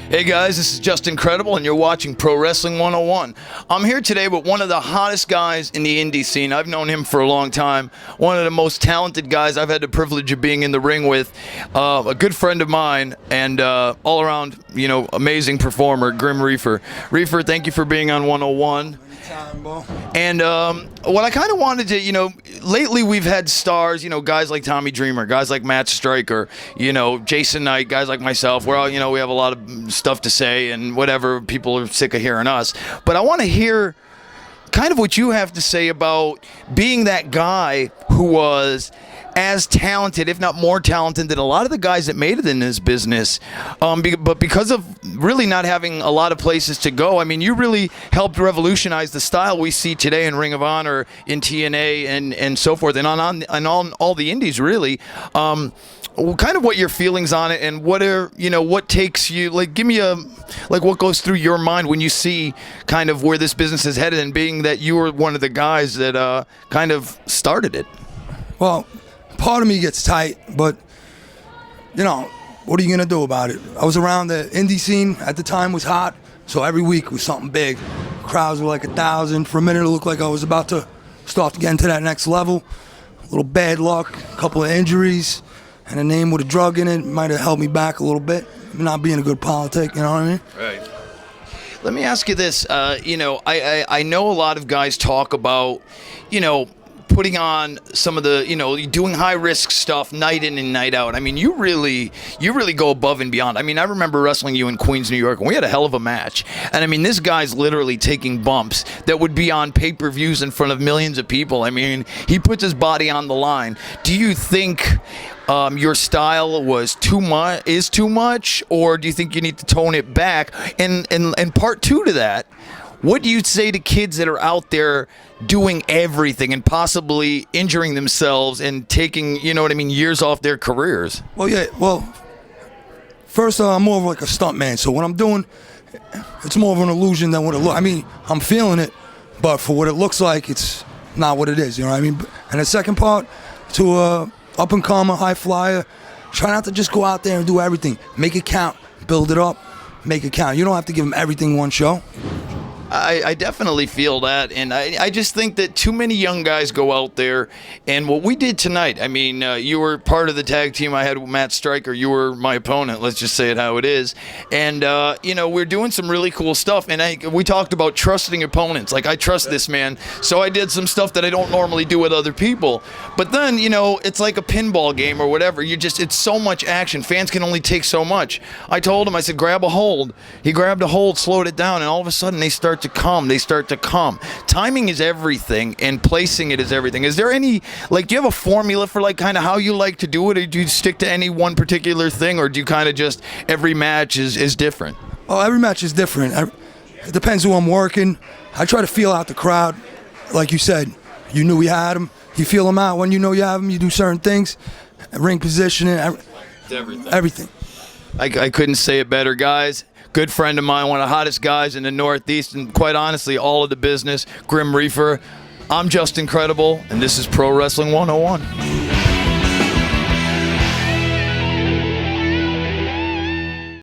Hey guys, this is Just Incredible and you're watching Pro Wrestling 101. I'm here today with one of the hottest guys in the indie scene. I've known him for a long time. One of the most talented guys I've had the privilege of being in the ring with. A good friend of mine and all around, amazing performer, Grim Reefer. Reefer, thank you for being on 101. And what I kind of wanted to, lately we've had stars, guys like Tommy Dreamer, guys like Matt Stryker, Jason Knight, guys like myself. We're all, we have a lot of stuff to say and whatever. People are sick of hearing us. But I want to hear kind of what you have to say about being that guy who was as talented, if not more talented, than a lot of the guys that made it in this business. But because of really not having a lot of places to go, I mean, you really helped revolutionize the style we see today in Ring of Honor, in TNA, and so forth, and on all the indies, really. Kind of what your feelings on it, and what takes you, give me what goes through your mind when you see kind of where this business is headed, and being that you were one of the guys that kind of started it. Well, part of me gets tight, but, what are you going to do about it? I was around the indie scene at the time, was hot, so every week was something big. Crowds were like 1,000. For a minute, it looked like I was about to start to get into that next level. A little bad luck, a couple of injuries, and a name with a drug in it might have held me back a little bit, not being a good politic, you know what I mean? Right. Let me ask you this. I know a lot of guys talk about, putting on some of the, doing high-risk stuff night in and night out. I mean, you really go above and beyond. I mean, I remember wrestling you in Queens, New York, and we had a hell of a match. And, I mean, this guy's literally taking bumps that would be on pay-per-views in front of millions of people. I mean, he puts his body on the line. Do you think your style was too much, or do you think you need to tone it back? And part two to that, what do you say to kids that are out there doing everything and possibly injuring themselves and taking, years off their careers? Well, first I'm more of like a stunt man, so what I'm doing, it's more of an illusion than what it looks. I mean, I'm feeling it, but for what it looks like, it's not what it is, you know what I mean? And the second part, to up-and-comer, high flyer, try not to just go out there and do everything. Make it count, build it up, make it count. You don't have to give them everything one show. I definitely feel that, and I just think that too many young guys go out there, and what we did tonight, I mean, you were part of the tag team I had with Matt Stryker. You were my opponent, let's just say it how it is, and, we're doing some really cool stuff, and we talked about trusting opponents. Like, I trust this man, so I did some stuff that I don't normally do with other people, but then, it's like a pinball game or whatever. It's so much action. Fans can only take so much. I told him, I said, grab a hold. He grabbed a hold, slowed it down, and all of a sudden they start to come. Timing is everything, and placing it is everything. Is there any, do you have a formula for, kind of how you like to do it, or do you stick to any one particular thing, or do you kind of just, every match is different? Oh, every match is different. It depends who I'm working. I try to feel out the crowd. Like you said, you knew we had them. You feel them out. When you know you have them, you do certain things. Ring positioning, everything. I couldn't say it better, guys. Good friend of mine, one of the hottest guys in the Northeast, and quite honestly, all of the business, Grim Reefer. I'm Just Incredible, and this is Pro Wrestling 101.